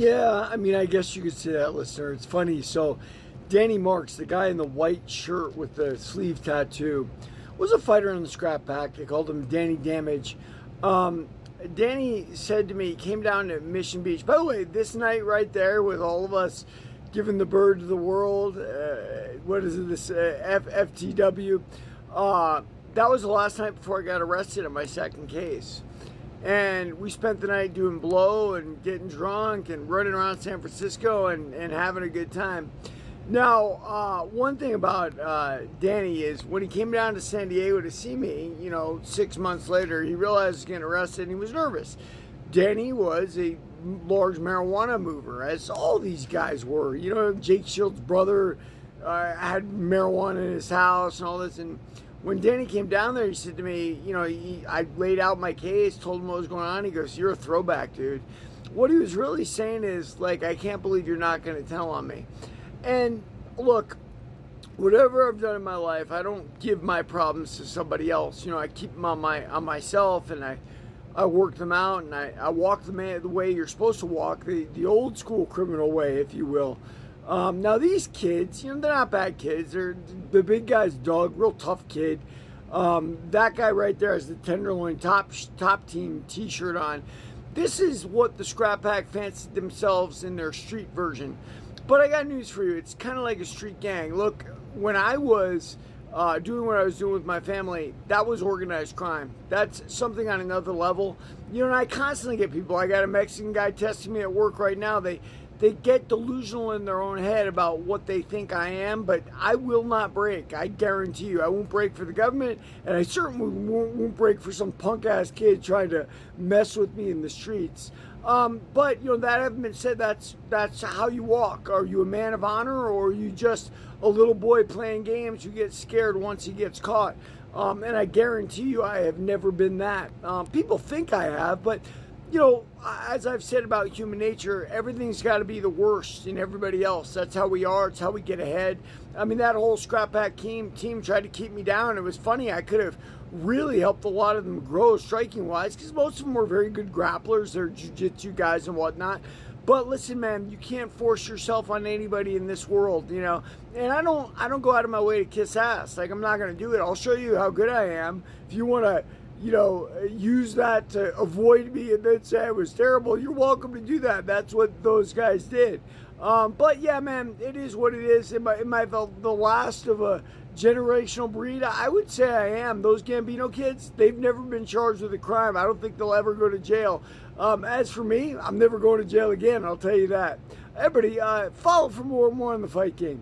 Yeah, I mean, I guess you could say that, listener. It's funny. So, Danny Marks, the guy in the white shirt with the sleeve tattoo, was a fighter in the scrap pack. They called him Danny Damage. Um, Danny said to me, he came down to Mission Beach. By the way, this night right there with all of us giving the bird to the world, what is it, this FTW, that was the last night before I got arrested in my second case. And we spent the night doing blow and getting drunk and running around San Francisco and having a good time. Now, one thing about Danny is when he came down to San Diego to see me, 6 months later, he realized he was getting arrested and he was nervous. Danny was a large marijuana mover, as all these guys were. Jake Shields' brother had marijuana in his house and all this. And when Danny came down there, he said to me, I laid out my case, told him what was going on. He goes, "You're a throwback, dude." What he was really saying is, like, I can't believe you're not going to tell on me. And look, whatever I've done in my life, I don't give my problems to somebody else. I keep them on myself, and I work them out, and I walk the way you're supposed to walk, the old school criminal way, if you will. Now these kids, they're not bad kids. They're the big guy's Doug, real tough kid. That guy right there has the Tenderloin Top Team T-shirt on. This is what the Scrap Pack fancied themselves in their street version. But I got news for you. It's kind of like a street gang. Look, when I was doing what I was doing with my family, that was organized crime. That's something on another level. And I constantly get people. I got a Mexican guy testing me at work right now. They get delusional in their own head about what they think I am, but I will not break. I guarantee you. I won't break for the government, and I certainly won't break for some punk-ass kid trying to mess with me in the streets. But, that having been said, that's how you walk. Are you a man of honor, or are you just a little boy playing games who gets scared once he gets caught? And I guarantee you I have never been that. People think I have, but as I've said about human nature, everything's got to be the worst in everybody else. That's how we are. It's how we get ahead. I mean, that whole Scrap Pack team tried to keep me down. It was funny. I could have really helped a lot of them grow striking-wise because most of them were very good grapplers. They're jiu-jitsu guys and whatnot. But listen, man, you can't force yourself on anybody in this world, And I don't go out of my way to kiss ass. Like, I'm not going to do it. I'll show you how good I am. If you want to use that to avoid me and then say I was terrible, you're welcome to do that. That's what those guys did. But yeah, man, it is what it is. Am I the last of a generational breed? I would say I am. Those Gambino kids, they've never been charged with a crime. I don't think they'll ever go to jail. As for me, I'm never going to jail again, I'll tell you that. Everybody, follow for more on the Fight Game.